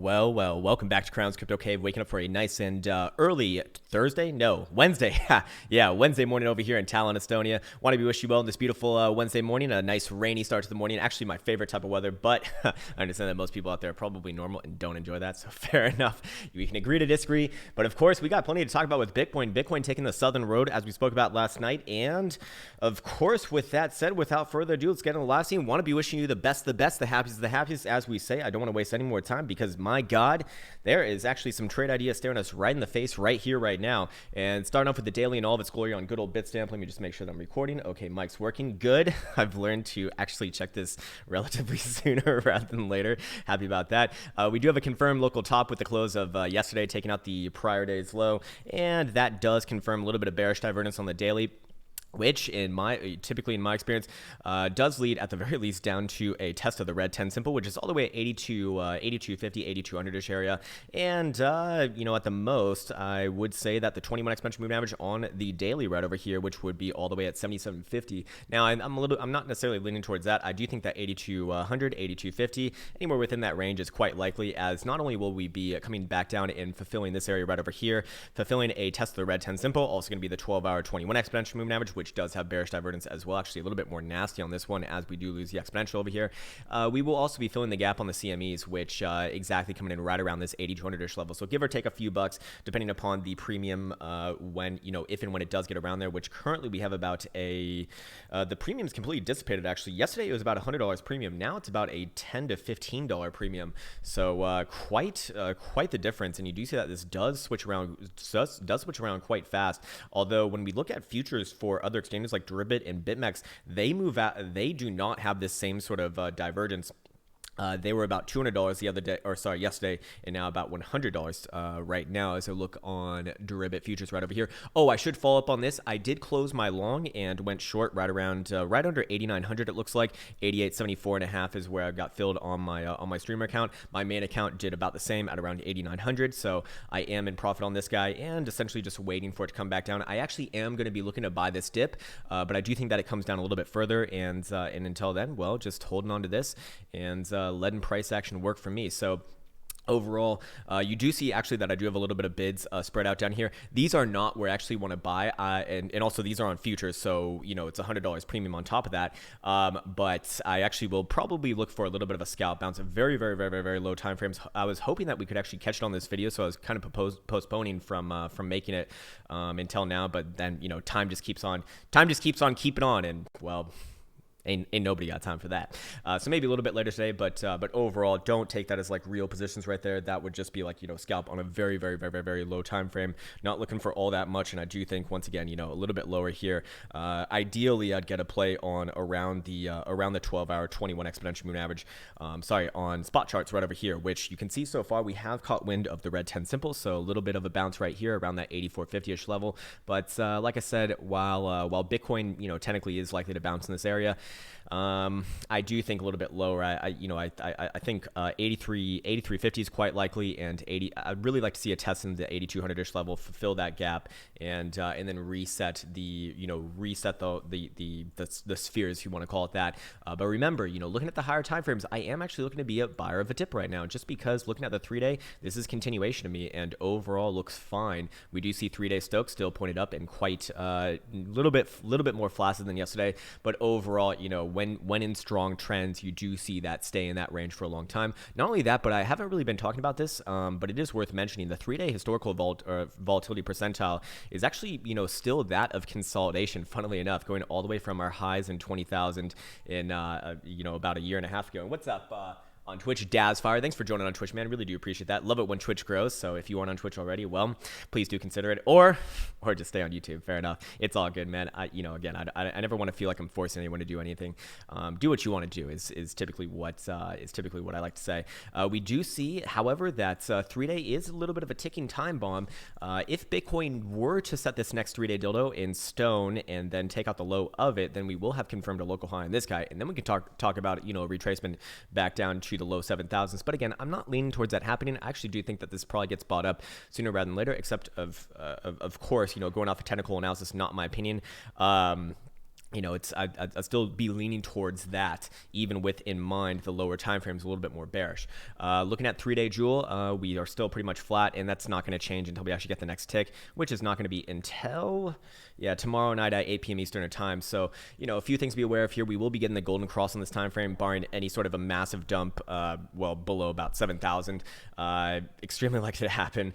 Welcome back to Krown's Crypto Cave. Waking up for a nice and early Thursday? No, Wednesday. Yeah, Wednesday morning over here in Tallinn, Estonia. Want to wish you well on this beautiful Wednesday morning. A nice rainy start to the morning. Actually, my favorite type of weather, but I understand that most people out there are probably normal and don't enjoy that, so fair enough. We can agree to disagree, but of course, we got plenty to talk about with Bitcoin. Bitcoin taking the southern road, as we spoke about last night, and of course, with that said, without further ado, let's get into the last scene. Want to be wishing you the best, the happiest, as we say. I don't want to waste any more time because my God, there is actually some trade ideas staring us right in the face right here, right now. And starting off with the daily and all of its glory on good old Bitstamp. Let me just make sure that I'm recording. Okay, mic's working. Good. I've learned to actually check this relatively sooner rather than later. Happy about that. We do have a confirmed local top with the close of yesterday, taking out the prior day's low. And that does confirm a little bit of bearish divergence on the daily, which typically in my experience does lead at the very least down to a test of the red 10 simple, which is all the way at 8250, 8200-ish area. And at the most, I would say that the 21 exponential moving average on the daily right over here, which would be all the way at 7750. Now I'm not necessarily leaning towards that. I do think that 8200, 8250, anywhere within that range is quite likely, as not only will we be coming back down and fulfilling this area right over here, fulfilling a test of the red 10 simple, also going to be the 12-hour 21 exponential moving average, which does have bearish divergence as well. Actually, a little bit more nasty on this one, as we do lose the exponential over here. We will also be filling the gap on the CMEs, which exactly coming in right around this 8200-ish level. So give or take a few bucks, depending upon the premium if and when it does get around there, which currently we have about the premium's completely dissipated, actually. Yesterday, it was about $100 premium. Now it's about a $10 to $15 premium. So quite the difference. And you do see that this does switch around quite fast. Although when we look at futures for other exchanges like Deribit and BitMEX, they do not have this same sort of divergence. They were about $200 yesterday, and now about $100 right now as I look on Deribit futures right over here. Oh, I should follow up on this. I did close my long and went short right around right under 8,900. It looks like 88.74.5 is where I got filled on my streamer account. My main account did about the same at around 8,900. So I am in profit on this guy and essentially just waiting for it to come back down. I actually am going to be looking to buy this dip, but I do think that it comes down a little bit further. And until then, well, just holding on to this and letting price action work for me. So overall, you do see actually that I do have a little bit of bids spread out down here. These are not where I actually want to buy, and also these are on futures, so it's $100 premium on top of that. But I actually will probably look for a little bit of a scalp bounce, very, very, very, very, very low time frames. I was hoping that we could actually catch it on this video, so I was kind of postponing from making it until now. But then time just keeps on keeping on, and well, Ain't nobody got time for that. So maybe a little bit later today, but overall, don't take that as like real positions right there. That would just be like, scalp on a very, very, very, very, very low time frame. Not looking for all that much. And I do think, once again, a little bit lower here. Ideally, I'd get a play on around the 12-hour 21 exponential moving average. On spot charts right over here, which you can see so far we have caught wind of the red 10 simple. So a little bit of a bounce right here around that 84.50-ish level. But like I said, while Bitcoin, technically is likely to bounce in this area, I do think a little bit lower. I think 83.50 is quite likely, and I'd really like to see a test in the 8200-ish level, fulfill that gap, and then reset the spheres, if you want to call it that. But remember, looking at the higher time frames, I am actually looking to be a buyer of a dip right now, just because looking at the 3-day, this is continuation to me, and overall looks fine. We do see 3-day Stochs still pointed up and quite little bit more flaccid than yesterday, but overall, when in strong trends, you do see that stay in that range for a long time. Not only that, but I haven't really been talking about this, but it is worth mentioning. The 3-day historical volatility percentile is actually, still that of consolidation, funnily enough, going all the way from our highs in 20,000 in, about a year and a half ago. And what's up, on Twitch, Dazfire? Thanks for joining on Twitch, man. Really do appreciate that. Love it when Twitch grows. So if you aren't on Twitch already, well, please do consider it, or just stay on YouTube. Fair enough. It's all good, man. I never want to feel like I'm forcing anyone to do anything. Do what you want to do is typically what I like to say. We do see, however, that 3-day is a little bit of a ticking time bomb. If Bitcoin were to set this next 3-day dildo in stone and then take out the low of it, then we will have confirmed a local high in this guy, and then we can talk about retracement back down to the low 7,000s. But again, I'm not leaning towards that happening. I actually do think that this probably gets bought up sooner rather than later, except of course, going off a technical analysis, not my opinion. I'd still be leaning towards that, even with in mind the lower time frames a little bit more bearish. Looking at 3-day Joule, we are still pretty much flat, and that's not going to change until we actually get the next tick, which is not going to be until tomorrow night at 8 p.m. Eastern time. So a few things to be aware of here. We will be getting the golden cross on this time frame, barring any sort of a massive dump, below about 7,000. Extremely likely to happen.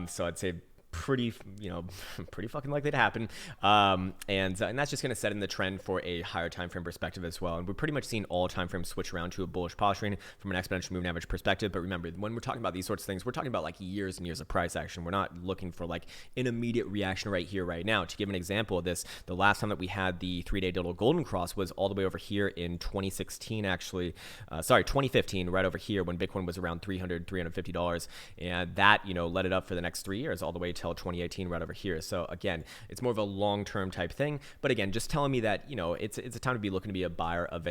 So I'd say pretty fucking likely to happen, and that's just going to set in the trend for a higher time frame perspective as well. And we're pretty much seeing all time frames switch around to a bullish posturing from an exponential moving average perspective. But remember, when we're talking about these sorts of things, we're talking about like years and years of price action. We're not looking for like an immediate reaction right here, right now. To give an example of this, the last time that we had the 3-day digital golden cross was all the way over here in 2016, actually, 2015, right over here when Bitcoin was around $350, and that let it up for the next 3 years, all the way till 2018, right over here. So again, it's more of a long-term type thing. But again, just telling me that it's a time to be looking to be a buyer of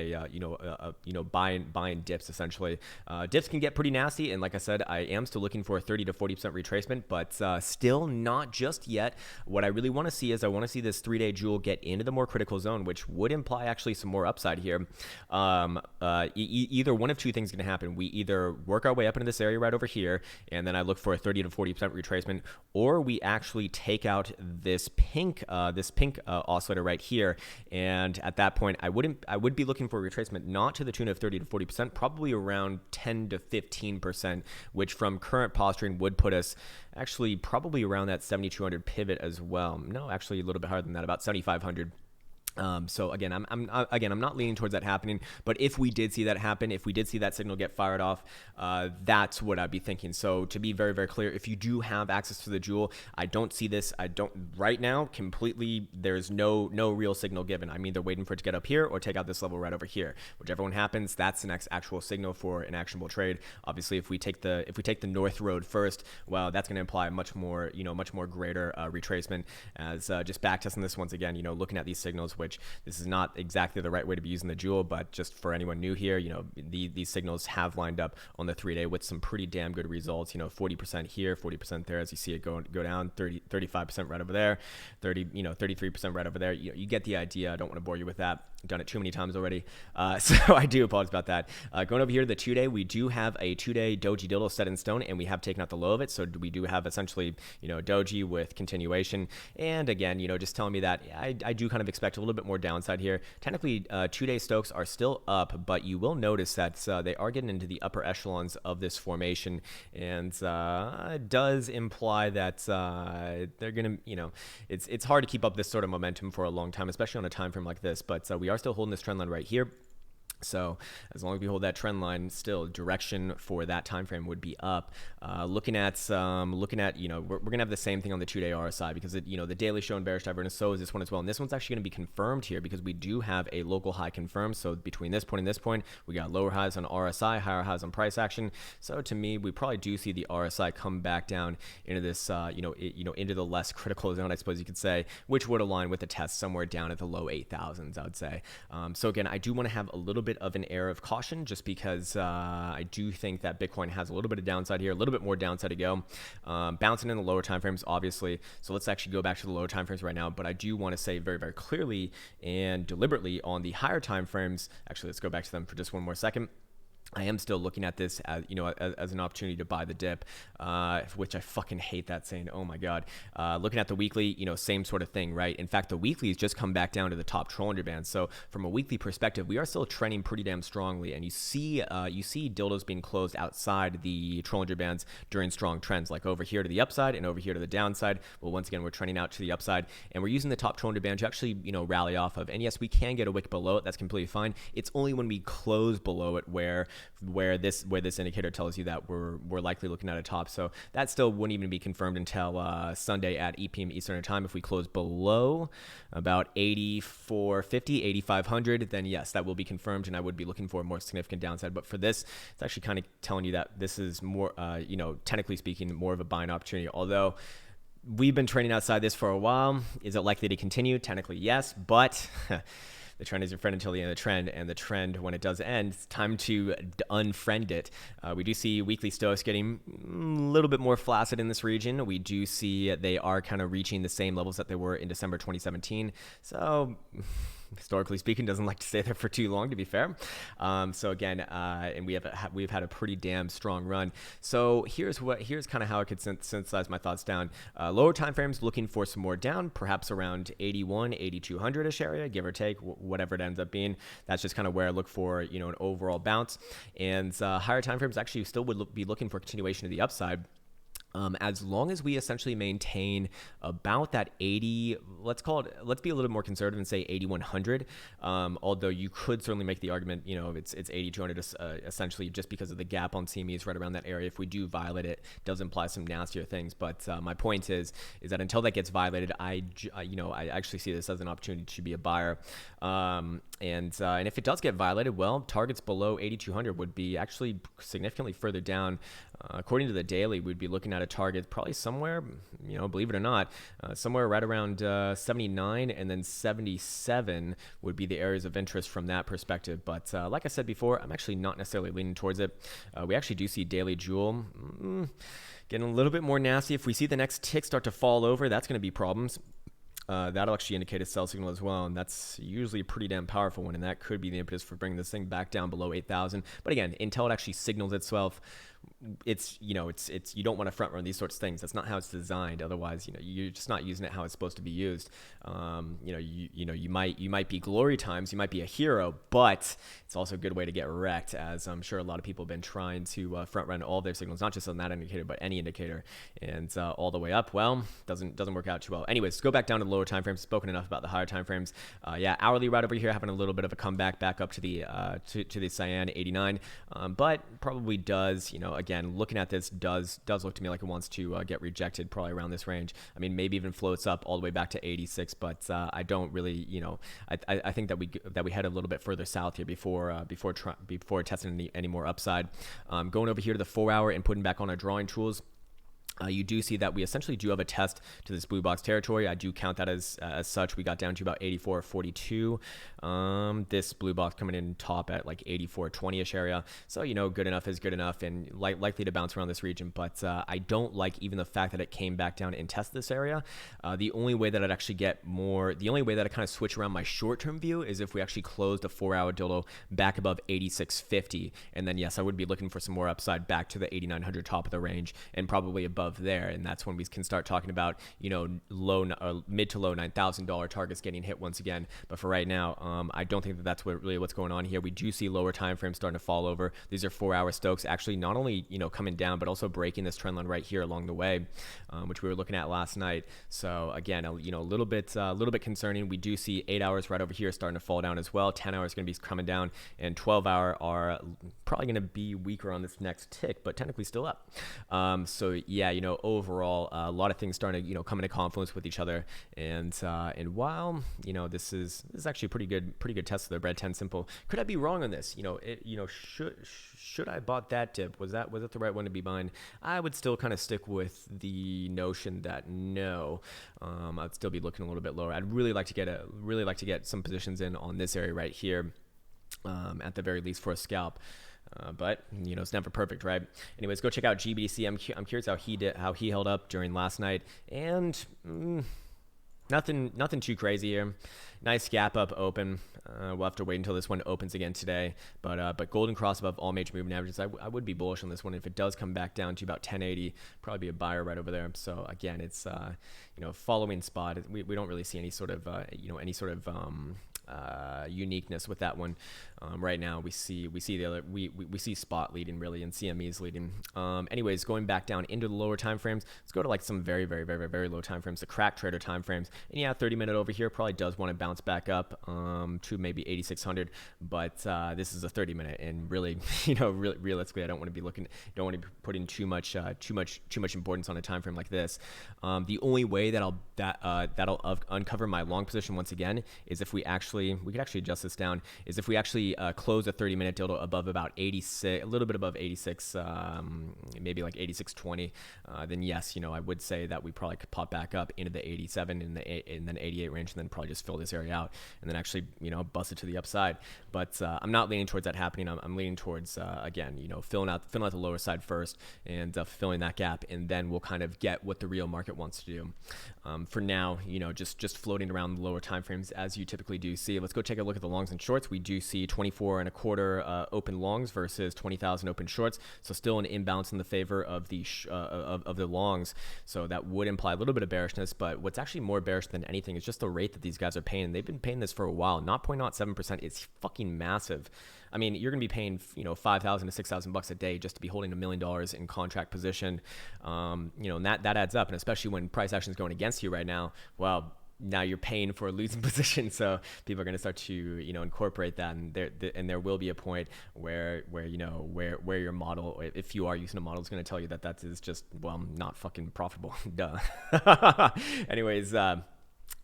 buying dips essentially. Dips can get pretty nasty, and like I said, I am still looking for a 30 to 40% retracement, but still not just yet. What I really want to see is I want to see this 3-day Joule get into the more critical zone, which would imply actually some more upside here. Either one of two things is going to happen. We either work our way up into this area right over here, and then I look for a 30 to 40% retracement, or we actually take out this pink oscillator right here, and at that point I would be looking for a retracement not to the tune of 30 to 40%, probably around 10 to 15%, which from current posturing would put us actually probably around that 7,200 pivot as well. No, actually a little bit higher than that, about 7,500. So again, I'm not leaning towards that happening, but if we did see that happen, if we did see that signal get fired off, that's what I'd be thinking. So to be very, very clear, if you do have access to the Joule, I don't see this. I don't right now completely. There's no real signal given. I'm either waiting for it to get up here or take out this level right over here. Whichever one happens, that's the next actual signal for an actionable trade. Obviously, if we take the north road first, well, that's going to imply much more greater retracement. As just backtesting this once again, looking at these signals, which this is not exactly the right way to be using the Joule, but just for anyone new here, these signals have lined up on the 3-day with some pretty damn good results. 40% here, 40% there, as you see it go down, 35% right over there, 33% right over there. You get the idea. I don't want to bore you with that. I've done it too many times already, so I do apologize about that. Going over here to the 2-day, we do have a 2-day doji dildo set in stone, and we have taken out the low of it, so we do have essentially doji with continuation. And again, just telling me that I do kind of expect a little bit more downside here. Technically, 2-day Stokes are still up, but you will notice that they are getting into the upper echelons of this formation, and it does imply that they're gonna, it's hard to keep up this sort of momentum for a long time, especially on a time frame like this. But we are still holding this trend line right here. So as long as we hold that trend line, still direction for that time frame would be up. Looking at we're gonna have the same thing on the 2-day RSI, because the daily show in bearish divergence, so is this one as well. And this one's actually going to be confirmed here because we do have a local high confirmed. So between this point and this point, we got lower highs on RSI, higher highs on price action. So to me, we probably do see the RSI come back down into this into the less critical zone, I suppose you could say, which would align with the test somewhere down at the low 8,000s, I would say. So again, I do want to have a little bit of an air of caution, just because I do think that Bitcoin has a little bit of downside here, a little bit more downside to go, bouncing in the lower time frames, obviously. So let's actually go back to the lower time frames right now. But I do want to say very, very clearly and deliberately on the higher time frames. Actually, let's go back to them for just one more second. I am still looking at this as as an opportunity to buy the dip, which I fucking hate that saying. Oh my god. Looking at the weekly, same sort of thing, right? In fact, the weekly's just come back down to the top Trollinger band. So from a weekly perspective, we are still trending pretty damn strongly, and you see dildos being closed outside the Trollinger bands during strong trends, like over here to the upside and over here to the downside. Well, once again, we're trending out to the upside, and we're using the top Trollinger band to actually rally off of. And yes, we can get a wick below it. That's completely fine. It's only when we close below it where this indicator tells you that we're likely looking at a top. So that still wouldn't even be confirmed until Sunday at 8 p.m. Eastern time. If we close below about 8450, 8500, then yes, that will be confirmed, and I would be looking for a more significant downside. But for this, it's actually kind of telling you that this is more, technically speaking, more of a buying opportunity. Although we've been trading outside this for a while, is it likely to continue? Technically, yes, but the trend is your friend until the end of the trend, and the trend, when it does end, it's time to unfriend it. We do see weekly Stoics getting a little bit more flaccid in this region. We do see they are kind of reaching the same levels that they were in December 2017. So historically speaking, doesn't like to stay there for too long, to be fair. So again, and we've had a pretty damn strong run. So here's kind of how I could synthesize my thoughts down. Lower time frames looking for some more down, perhaps around 81, 8200-ish area, give or take, whatever it ends up being. That's just kind of where I look for, an overall bounce. And higher time frames actually still would be looking for continuation of the upside. As long as we essentially maintain about that 80, let's be a little more conservative and say 8100. Although you could certainly make the argument, it's 8200 essentially just because of the gap on CME is right around that area. If we do violate it, does imply some nastier things. But my point is that until that gets violated, I actually see this as an opportunity to be a buyer. And if it does get violated, well, targets below 8200 would be actually significantly further down. According to the daily, we'd be looking at a target probably somewhere, believe it or not, somewhere right around 79 and then 77 would be the areas of interest from that perspective. But like I said before, I'm actually not necessarily leaning towards it. We actually do see daily jewel getting a little bit more nasty. If we see the next tick start to fall over, that's going to be problems. That'll actually indicate a sell signal as well, and that's usually a pretty damn powerful one, and that could be the impetus for bringing this thing back down below 8,000. But again, until it actually signals itself, it's you don't want to front run these sorts of things. That's not how it's designed. Otherwise, you're just not using it how it's supposed to be used. You might be glory times, you might be a hero, but it's also a good way to get wrecked, as I'm sure a lot of people have been trying to front run all their signals, not just on that indicator, but any indicator, and all the way up. Well, doesn't work out too well. Anyways, let's go back down to the lower time frames. Spoken enough about the higher time frames. Hourly right over here having a little bit of a comeback back up to the to the cyan 89, but probably does, again, looking at this, does look to me like it wants to get rejected probably around this range. I mean, maybe even floats up all the way back to 86, but I don't really, I think that we head a little bit further south here before testing any more upside. Going over here to the 4 hour and putting back on our drawing tools. You do see that we essentially do have a test to this blue box territory. I do count that as such. We got down to about 84.42. This blue box coming in top at like 84.20-ish area. So, good enough is good enough and likely to bounce around this region. But I don't like even the fact that it came back down and tested this area. The only way that the only way that I kind of switch around my short-term view is if we actually close the 4 hour dildo back above 86.50. And then, yes, I would be looking for some more upside back to the 8,900 top of the range and probably above there, and that's when we can start talking about mid to low $9,000 targets getting hit once again. But for right now, I don't think that's what's going on here. We do see lower time frames starting to fall over. These are 4 hour Stokes actually not only coming down but also breaking this trend line right here along the way, which we were looking at last night. So again, a little bit concerning. We do see 8 hours right over here starting to fall down as well. 10 hours going to be coming down, and 12 hour are probably going to be weaker on this next tick, but technically still up. So yeah, overall, a lot of things starting to, come into confluence with each other. And while, this is actually a pretty good test of the bread 10 simple. Could I be wrong on this? Should I bought that dip? Was that the right one to be buying? I would still kind of stick with the notion that no, I'd still be looking a little bit lower. I'd really like to get some positions in on this area right here, at the very least for a scalp. But it's never perfect, right? Anyways, go check out GBDC. I'm curious how he held up during last night, and nothing too crazy here. Nice gap up open. We'll have to wait until this one opens again today. But golden cross above all major moving averages. I would be bullish on this one. If it does come back down to about 1080, probably be a buyer right over there. So again, it's following spot. We don't really see any sort of uniqueness with that one. Right now we see spot leading really, and CME's leading. Anyways, going back down into the lower time frames, let's go to like some very, very, very, very low time frames, the crack trader time frames. And yeah, 30-minute over here probably does want to bounce back up to maybe 8,600, but this is a 30-minute, and really, realistically, I don't want to be putting too much importance on a time frame like this. The only way that'll uncover my long position once again is if we could actually adjust this down, is if we actually close a 30-minute dildo above about 86, a little bit above 86, maybe like 86.20, then yes, I would say that we probably could pop back up into the 87 and then 88 range, and then probably just fill this area out and then actually bust it to the upside. But I'm not leaning towards that happening. I'm leaning towards again, filling out the lower side first and filling that gap, and then we'll kind of get what the real market wants to do. For now, just floating around the lower time frames as you typically do see. see, let's go take a look at the longs and shorts. We do see 24 and a quarter open longs versus 20,000 open shorts. So still an imbalance in the favor of the of the longs. So that would imply a little bit of bearishness. But what's actually more bearish than anything is just the rate that these guys are paying. They've been paying this for a while. 0.07% is fucking massive. I mean, you're going to be paying, you know, $5,000 to $6,000 a day just to be holding $1 million in contract position. You know, and that adds up. And especially when price action is going against you right now, well, now you're paying for a losing position. So people are going to start to, you know, incorporate that. And there will be a point where you know, where your model, if you are using a model, is going to tell you that is just, well, not fucking profitable. Duh. Anyways,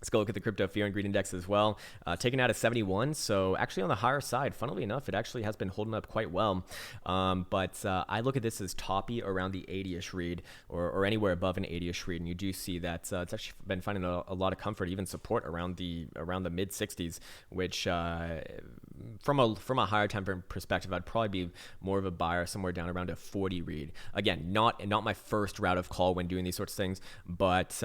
let's go look at the crypto fear and greed index as well. Taken out at 71, so actually on the higher side. Funnily enough, it actually has been holding up quite well. But I look at this as toppy around the 80-ish read, or anywhere above an 80-ish read, and you do see that it's actually been finding a lot of comfort, even support around the mid 60s, which from a higher time frame perspective, I'd probably be more of a buyer somewhere down around a 40 read. Again, not my first route of call when doing these sorts of things, but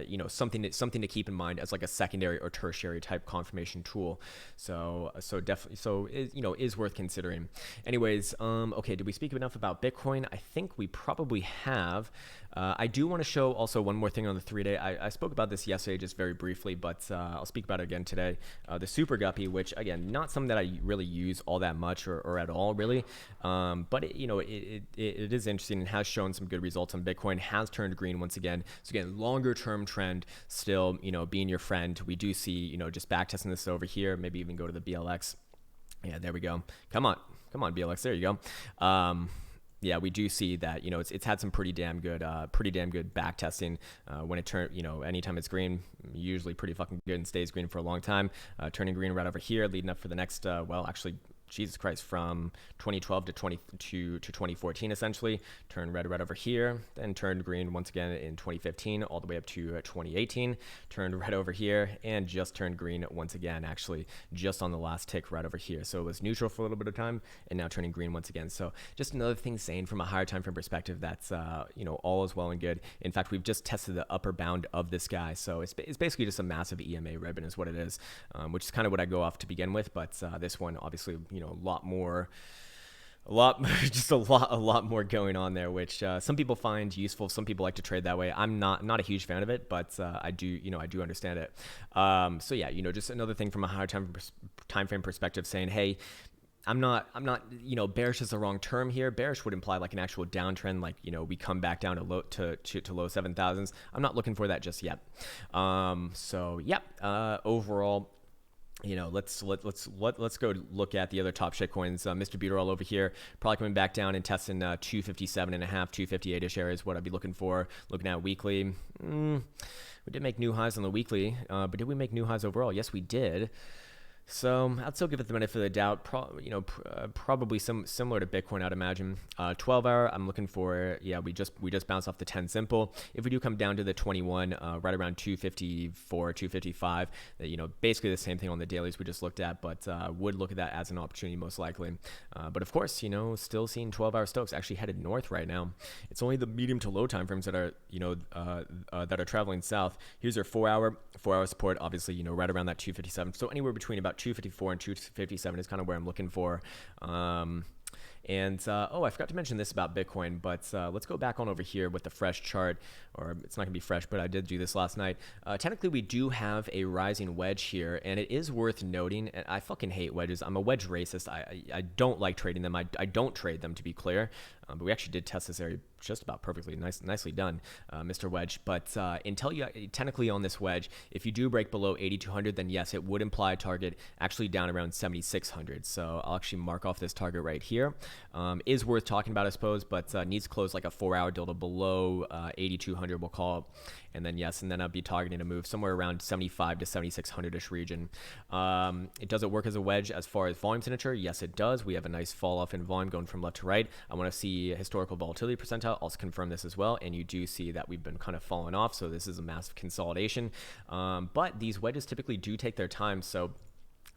you know, something to keep in mind as like a secondary or tertiary type confirmation tool. So definitely, you know, is worth considering. Anyways, okay, did we speak enough about Bitcoin? I think we probably have. I do want to show also one more thing on the 3-day. I spoke about this yesterday just very briefly, but I'll speak about it again today. The Super Guppy, which again, not something that I really use all that much or at all really, but it is interesting and has shown some good results on Bitcoin. Has turned green once again. So again, longer term trend still, you know, being your friend. We do see, you know, just back testing this over here. Maybe even go to the BLX. Yeah, there we go. Come on BLX. There you go. Yeah, we do see that, you know, it's had some pretty damn good back testing when it turned, you know, anytime it's green, usually pretty fucking good and stays green for a long time. Turning green right over here, leading up for the next, well, actually, Jesus Christ, from 2012 to 2014, essentially. Turned red right over here, then turned green once again in 2015, all the way up to 2018. Turned red over here, and just turned green once again, actually, just on the last tick right over here. So it was neutral for a little bit of time, and now turning green once again. So just another thing saying from a higher time frame perspective that's, you know, all is well and good. In fact, we've just tested the upper bound of this guy. So it's basically just a massive EMA ribbon is what it is, which is kind of what I go off to begin with. But this one, obviously, you know, a lot more going on there, which some people find useful. Some people like to trade that way. I'm not a huge fan of it, but I do understand it. So yeah, you know, just another thing from a higher time frame perspective saying, hey, I'm not, you know, bearish is the wrong term here. Bearish would imply like an actual downtrend, like, you know, we come back down to low 7,000s. I'm not looking for that just yet. So yeah, overall, you know, let's go look at the other top shitcoins. Mr. Buterol over here, probably coming back down and testing 257.5, 258-ish areas. What I'd be looking for. Looking at weekly, we did make new highs on the weekly, but did we make new highs overall? Yes, we did. So I'd still give it the benefit of the doubt. Probably similar to Bitcoin, I'd imagine. 12-hour, I'm looking for. Yeah, we just bounced off the 10 simple. If we do come down to the 21, right around 254, 255, you know, basically the same thing on the dailies we just looked at, but would look at that as an opportunity most likely. But of course, you know, still seeing 12-hour Stokes actually headed north right now. It's only the medium to low time frames that are, you know, that are traveling south. Here's our 4-hour support, obviously, you know, right around that 257. So anywhere between about 254 and 257 is kind of where I'm looking for. Oh, I forgot to mention this about Bitcoin, but let's go back on over here with the fresh chart, or it's not gonna be fresh, but I did do this last night. Technically, we do have a rising wedge here, and it is worth noting, and I fucking hate wedges. I'm a wedge racist. I don't like trading them. I don't trade them, to be clear. But we actually did test this area just about perfectly. Nicely done, Mr. Wedge. But until you technically on this wedge, if you do break below 8,200, then yes, it would imply a target actually down around 7,600. So I'll actually mark off this target right here. Is worth talking about, I suppose, but needs to close like a 4-hour delta below 8,200, we'll call it. And then yes, and then I'll be targeting a move somewhere around 75 to 7,600-ish region. Does it work as a wedge as far as volume signature? Yes, it does. We have a nice fall off in volume going from left to right. I want to see historical volatility percentile. Also confirm this as well. And you do see that we've been kind of falling off. So this is a massive consolidation. But these wedges typically do take their time. So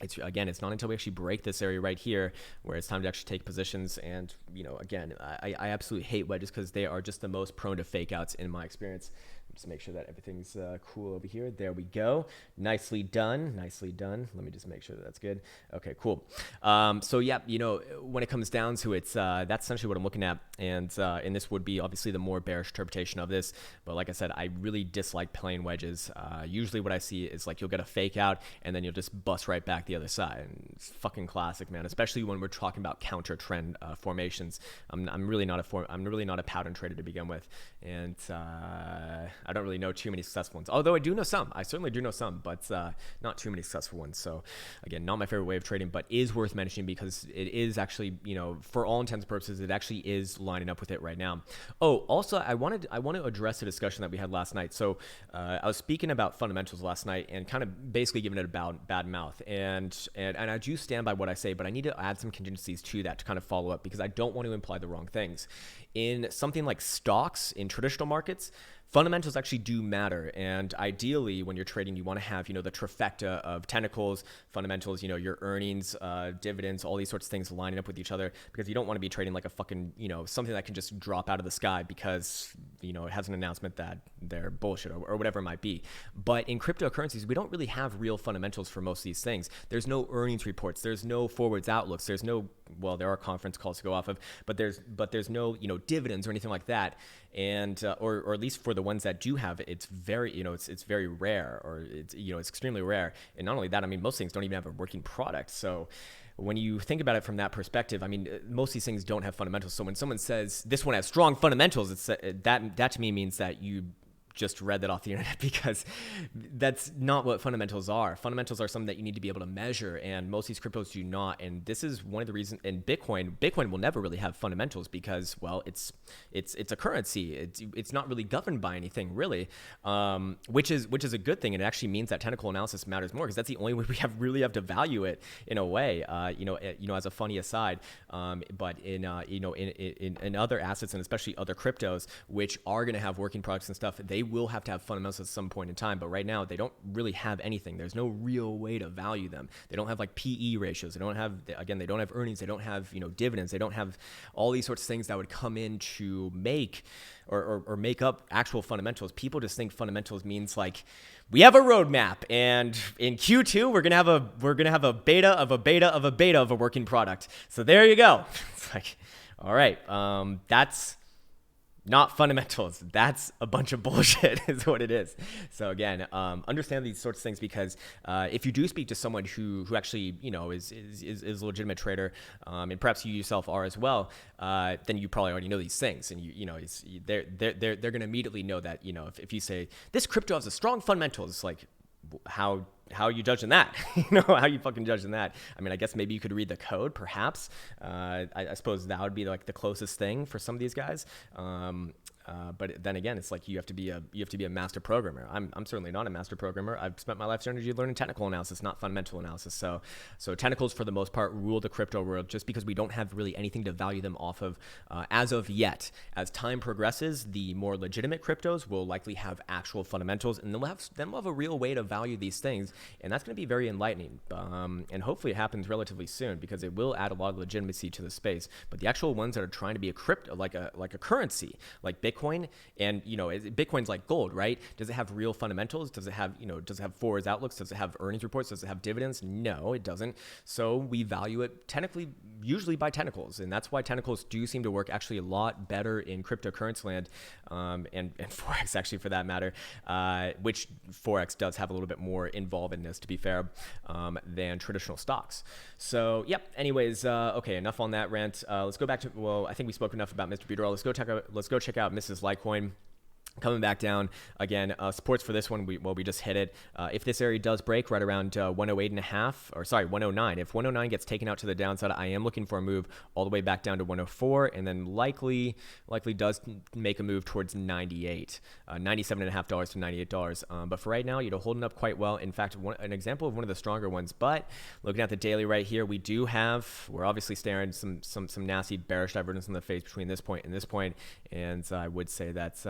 it's not until we actually break this area right here where it's time to actually take positions. And, you know, again, I absolutely hate wedges because they are just the most prone to fake outs in my experience. just make sure that everything's cool over here. There we go. Nicely done. Nicely done. Let me just make sure that that's good. Okay, cool. So yeah, when it comes down to it, that's essentially what I'm looking at. And this would be obviously the more bearish interpretation of this. But like I said, I really dislike playing wedges. Usually what I see is like you'll get a fake out and then you'll just bust right back the other side. And it's fucking classic, man. Especially when we're talking about counter trend formations. I'm really not a pattern trader to begin with, and I don't really know too many successful ones. Although I do know some. I certainly do know some, but not too many successful ones. So again, not my favorite way of trading, but is worth mentioning because it is actually, for all intents and purposes, it actually is lining up with it right now. Oh, also, I want to address the discussion that we had last night. So I was speaking about fundamentals last night and kind of basically giving it a bad mouth, and I do stand by what I say, but I need to add some contingencies to that to kind of follow up because I don't want to imply the wrong things. In something like stocks in traditional markets, fundamentals actually do matter, and ideally when you're trading you want to have the trifecta of technicals, fundamentals, your earnings, dividends, all these sorts of things lining up with each other, because you don't want to be trading like a fucking something that can just drop out of the sky because it has an announcement that they're bullshit or whatever it might be. But in cryptocurrencies we don't really have real fundamentals for most of these things. There's no earnings reports, there's no forwards outlooks, there's no, well, there are conference calls to go off of, but there's no dividends or anything like that. And or at least for the ones that do have it, it's very it's very rare, or it's it's extremely rare. And not only that, I mean, most things don't even have a working product. So when you think about it from that perspective, I mean, most of these things don't have fundamentals. So when someone says this one has strong fundamentals, it's that to me means that you just read that off the internet, because that's not what fundamentals are. Fundamentals are something that you need to be able to measure, and most of these cryptos do not. And this is one of the reasons. And Bitcoin will never really have fundamentals because, well, it's a currency. It's not really governed by anything really, which is a good thing. And it actually means that technical analysis matters more, because that's the only way we really have to value it in a way. As a funny aside, but in other assets, and especially other cryptos, which are going to have working products and stuff, they will have to have fundamentals at some point in time. But right now they don't really have anything. There's no real way to value them. They don't have like PE ratios. They don't have earnings. They don't have dividends. They don't have all these sorts of things that would come in to make or make up actual fundamentals. People just think fundamentals means like we have a roadmap, and in Q2 we're gonna have a beta of a beta of a beta of a working product. So there you go. It's like, all right, that's not fundamentals. That's a bunch of bullshit is what it is. So again, understand these sorts of things, because if you do speak to someone who actually is a legitimate trader, and perhaps you yourself are as well, then you probably already know these things, and they're going to immediately know that if you say this crypto has a strong fundamentals, it's like, how are you judging that? How are you fucking judging that? I mean, I guess maybe you could read the code, perhaps. I suppose that would be like the closest thing for some of these guys. But then again, it's like you have to be a master programmer. I'm certainly not a master programmer. I've spent my life's energy learning technical analysis, not fundamental analysis. So technicals for the most part rule the crypto world, just because we don't have really anything to value them off of as of yet. As time progresses, the more legitimate cryptos will likely have actual fundamentals, and they'll have a real way to value these things, and that's going to be very enlightening. And hopefully it happens relatively soon, because it will add a lot of legitimacy to the space. But the actual ones that are trying to be a crypto, like a currency, like Bitcoin, and Bitcoin's like gold, right? Does it have real fundamentals? Does it have forwards outlooks? Does it have earnings reports? Does it have dividends? No, it doesn't. So we value it technically, usually by technicals, and that's why technicals do seem to work actually a lot better in cryptocurrency land, and Forex actually for that matter, which Forex does have a little bit more involvedness, to be fair, than traditional stocks. So yep. Anyways, okay, enough on that rant. Let's go back to, well, I think we spoke enough about Mr. Buterin. Let's go check out Mrs. Litecoin. Coming back down again, supports for this one, we just hit it. If this area does break right around 109, if 109 gets taken out to the downside, I am looking for a move all the way back down to 104, and then likely does make a move towards 98, $97.50 to $98. But for right now, holding up quite well. In fact, an example of one of the stronger ones. But looking at the daily right here, we're obviously staring some nasty bearish divergence in the face between this point and this point, and I would say that's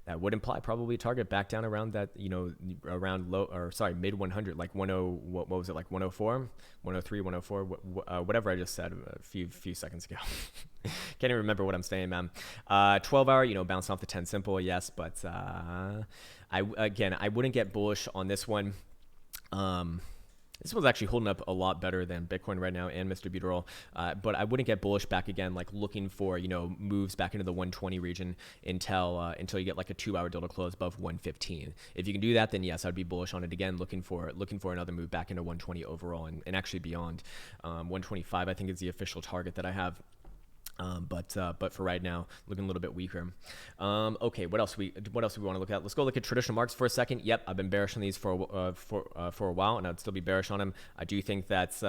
That would imply probably target back down around that, around low, or sorry, mid 100, like 10, what was it, like 104, 103, 104, whatever I just said a few seconds ago. Can't even remember what I'm saying, man. 12 hour, bouncing off the 10 simple, yes, but I wouldn't get bullish on this one. This one's actually holding up a lot better than Bitcoin right now and Mr. Buteral, but I wouldn't get bullish back again, like looking for moves back into the 120 region until you get like a 2 hour dildo close above 115. If you can do that, then yes, I'd be bullish on it again, looking for another move back into 120 overall and actually beyond. 125 I think is the official target that I have. But for right now, looking a little bit weaker. Okay, what else we want to look at? Let's go look at traditional markets for a second. Yep, I've been bearish on these for a while, and I'd still be bearish on them. I do think that's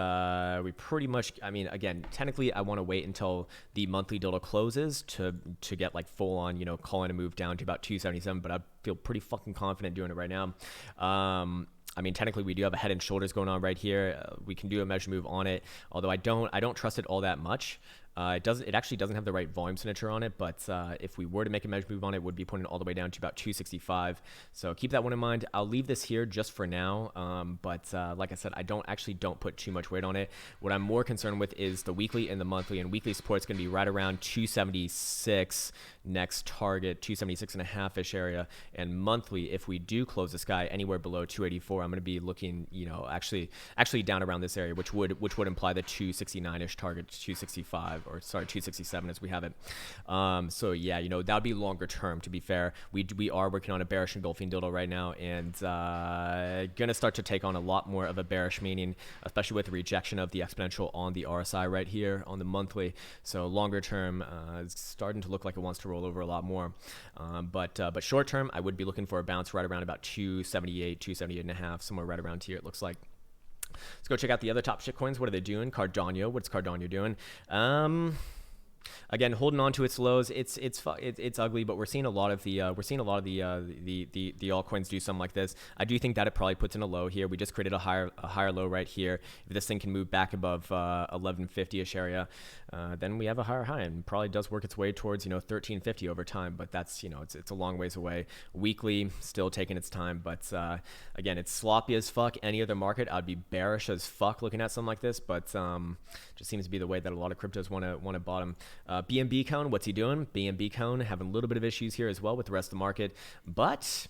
we pretty much. I mean, again, technically, I want to wait until the monthly dildo closes to get like full on, calling a move down to about 277. But I feel pretty fucking confident doing it right now. I mean, technically, we do have a head and shoulders going on right here. We can do a measure move on it, although I don't trust it all that much. It actually doesn't have the right volume signature on it, but if we were to make a measure move on it, would be putting it all the way down to about 265. So keep that one in mind. I'll leave this here just for now, but like I said, I don't put too much weight on it. What I'm more concerned with is the weekly and the monthly, and weekly support is going to be right around 276, next target 276.5-ish area, and monthly, if we do close the sky anywhere below 284, I'm going to be looking, actually down around this area, which would imply the 269-ish target, 265. Or sorry, 267 as we have it. So yeah, that would be longer term, to be fair. We are working on a bearish engulfing dildo right now, and gonna start to take on a lot more of a bearish meaning, especially with the rejection of the exponential on the RSI right here on the monthly. So longer term, it's starting to look like it wants to roll over a lot more. But short term, I would be looking for a bounce right around about 278, 278.5, somewhere right around here, it looks like. Let's go check out the other top shitcoins. What are they doing? Cardano. What's Cardano doing? Again, holding on to its lows. It's ugly, but we're seeing a lot of the altcoins do something like this. I do think that it probably puts in a low here. We just created a higher low right here. If this thing can move back above 1150-ish area, then we have a higher high, and probably does work its way towards 1350 over time. But that's it's a long ways away. Weekly still taking its time, but again, it's sloppy as fuck. Any other market, I'd be bearish as fuck looking at something like this, but just seems to be the way that a lot of cryptos want to bottom. BNB Krown, what's he doing? BNB Krown having a little bit of issues here as well with the rest of the market, but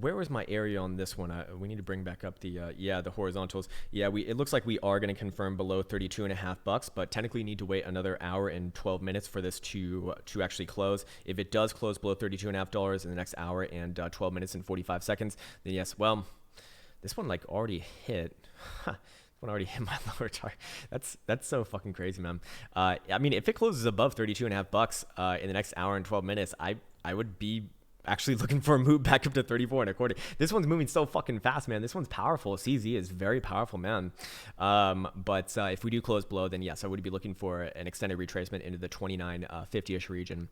where was my area on this one? We need to bring back up the horizontals. Yeah, it looks like we are going to confirm below $32.5, but technically need to wait another hour and 12 minutes for this to actually close. If it does close below $32.5 in the next hour and 12 minutes and 45 seconds, then yes, well, this one like already hit. Already hit my lower target. That's so fucking crazy, man. I mean, if it closes above $32.5 in the next hour and 12 minutes, I would be actually looking for a move back up to 34.25. This one's moving so fucking fast, man. This one's powerful. CZ is very powerful, man. But if we do close below, then yes, I would be looking for an extended retracement into the 2950-ish region.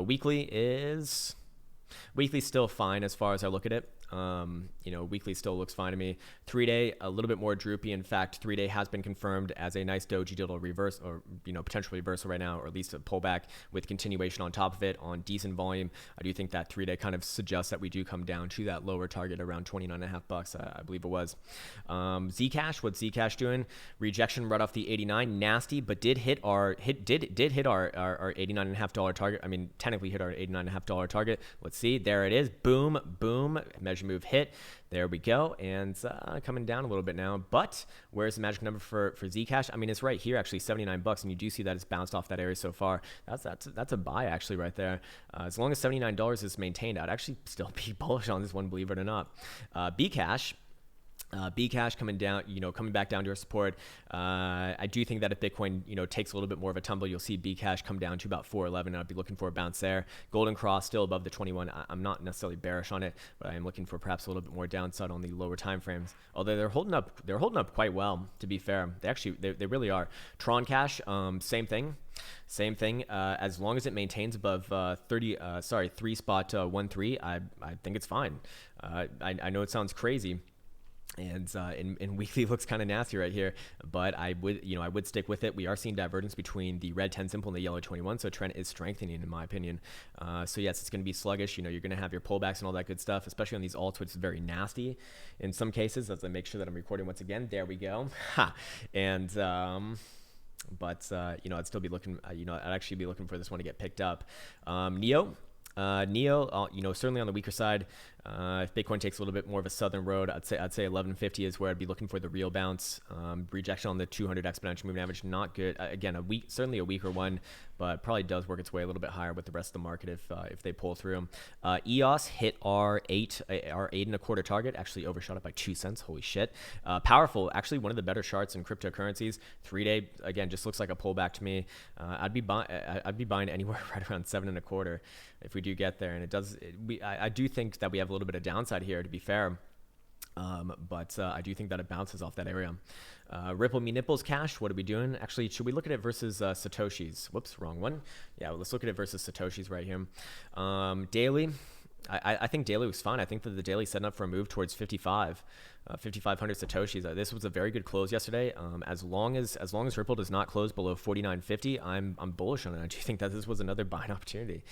Weekly's still fine as far as I look at it. Weekly still looks fine to me. 3-day, a little bit more droopy. In fact, 3-day has been confirmed as a nice doji dildo reverse, or potential reversal right now, or at least a pullback with continuation on top of it on decent volume. I do think that 3-day kind of suggests that we do come down to that lower target around $29.5. I believe it was. Zcash, what's Zcash doing? Rejection right off the 89, nasty, but did hit our $89.5 target. I mean, technically hit our $89.5 target. Let's see, there it is. Boom, boom. Measure move hit. There we go, and coming down a little bit now. But where's the magic number for Zcash? I mean, it's right here, actually, $79, and you do see that it's bounced off that area so far. That's a buy actually right there. As long as $79 is maintained, I'd actually still be bullish on this one, believe it or not. Bcash. Bcash coming down, coming back down to our support. I do think that if Bitcoin, takes a little bit more of a tumble, you'll see Bcash come down to about 411, and I'd be looking for a bounce there. Golden Cross still above the 21. I'm not necessarily bearish on it, but I am looking for perhaps a little bit more downside on the lower time frames. Although they're holding up quite well, to be fair. They really are. Tron Cash, same thing. As long as it maintains above 3.13, I think it's fine. I know it sounds crazy. And in weekly looks kind of nasty right here, but I would stick with it. We are seeing divergence between the red 10 simple and the yellow 21, so trend is strengthening in my opinion. So yes, it's going to be sluggish. You're going to have your pullbacks and all that good stuff, especially on these alts, which is very nasty in some cases. As I make sure that I'm recording once again, there we go. And but I'd still be looking. I'd actually be looking for this one to get picked up. Neo. Certainly on the weaker side. If Bitcoin takes a little bit more of a southern road, I'd say 1150 is where I'd be looking for the real bounce. Rejection on the 200 exponential moving average, not good. Again, certainly a weaker one, but probably does work its way a little bit higher with the rest of the market if they pull through. EOS hit our 8.25 target, actually overshot it by 2 cents. Holy shit! Powerful, actually one of the better charts in cryptocurrencies. 3-day again just looks like a pullback to me. I'd be buying anywhere right around 7.25 if we do get there, and it does. I do think that we have a little bit of downside here, to be fair. But I do think that it bounces off that area. Ripple me nipples cash. What are we doing? Actually, should we look at it versus Satoshis? Whoops, wrong one. Yeah, well, let's look at it versus Satoshis right here. Daily. I think daily was fine. I think that the daily setting up for a move towards 5,500 Satoshis. This was a very good close yesterday. As long as Ripple does not close below 49.50, I'm bullish on it. I do think that this was another buying opportunity.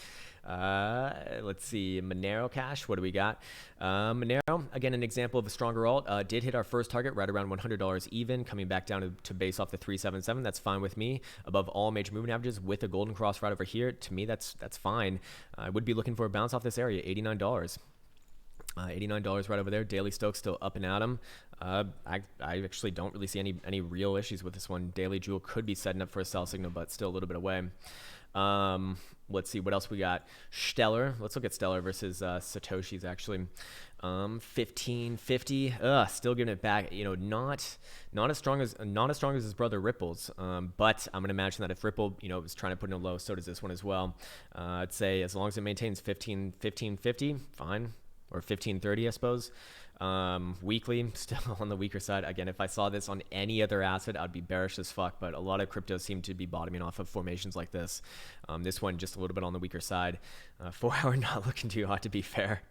Let's see, Monero Cash. What do we got? Monero, again, an example of a stronger alt. Did hit our first target right around $100 even, coming back down to base off the 377. That's fine with me. Above all major moving averages with a golden cross right over here. To me, that's fine. I would be looking for a bounce off this area, $89. $89 right over there. Daily Stokes still up and at 'em. I actually don't really see any real issues with this one. Daily Jewel could be setting up for a sell signal, but still a little bit away. Let's see what else we got. Stellar. Let's look at Stellar versus Satoshi's actually. 1550. Still giving it back. Not as strong as his brother Ripple's. But I'm gonna imagine that if Ripple, is trying to put in a low, so does this one as well. I'd say as long as it maintains 1550, fine. Or 1530, I suppose. Weekly, still on the weaker side. Again, if I saw this on any other asset, I'd be bearish as fuck, but a lot of cryptos seem to be bottoming off of formations like this. This one just a little bit on the weaker side. 4 hour not looking too hot, to be fair.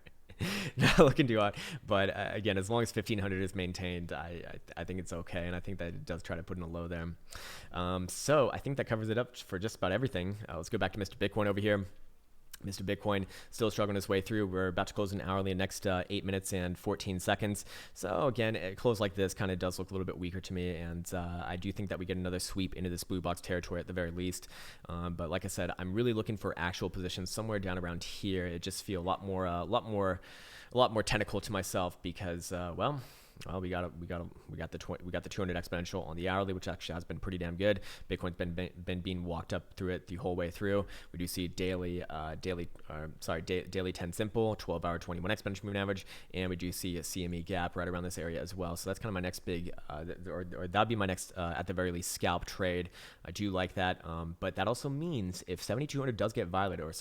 Not looking too hot, but again, as long as 1500 is maintained, I think it's okay, and I think that it does try to put in a low there. So I think that covers it up for just about everything. Let's go back to Mr. Bitcoin over here. Mr. Bitcoin still struggling his way through. We're about to close an hourly in the next 8 minutes and 14 seconds. So again, a close like this kind of does look a little bit weaker to me, and I do think that we get another sweep into this blue box territory at the very least. But like I said, I'm really looking for actual positions somewhere down around here. It just feels a lot more technical to myself because we got the 200 exponential on the hourly, which actually has been pretty damn good. Bitcoin's been being walked up through it the whole way through. We do see daily 10 simple, 12 hour 21 exponential moving average, and we do see a CME gap right around this area as well. So that's kind of my next big, or that'd be my next at the very least scalp trade. I do like that, but that also means if 7200 does get violated, or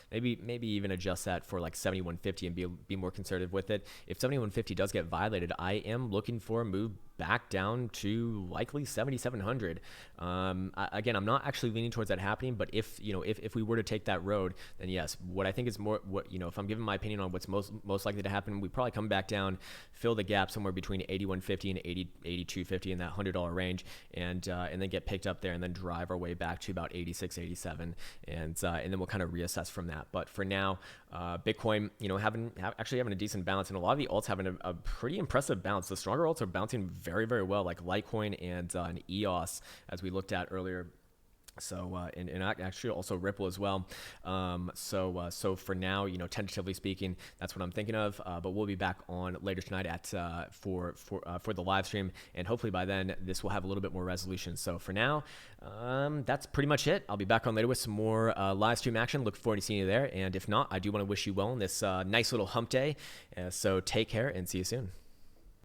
maybe even adjust that for like 7150 and be more conservative with it. If 7150 does get violated, I am looking for a move back down to likely 7,700. Again, I'm not actually leaning towards that happening, but if we were to take that road, then yes, what I think is more, if I'm giving my opinion on what's most likely to happen, we probably come back down, fill the gap somewhere between 81.50 and 82.50 in that $100 range, and then get picked up there and then drive our way back to about 86, 87, and then we'll kind of reassess from that. But for now, Bitcoin, having a decent bounce, and a lot of the alts having a pretty impressive bounce. The stronger alts are bouncing very, very well, like Litecoin and an EOS, as we looked at earlier. So and actually also Ripple as well. So for now, tentatively speaking, that's what I'm thinking of. But we'll be back on later tonight at for the live stream, and hopefully by then this will have a little bit more resolution. So for now, that's pretty much it. I'll be back on later with some more live stream action. Look forward to seeing you there. And if not, I do want to wish you well on this nice little hump day. So take care and see you soon.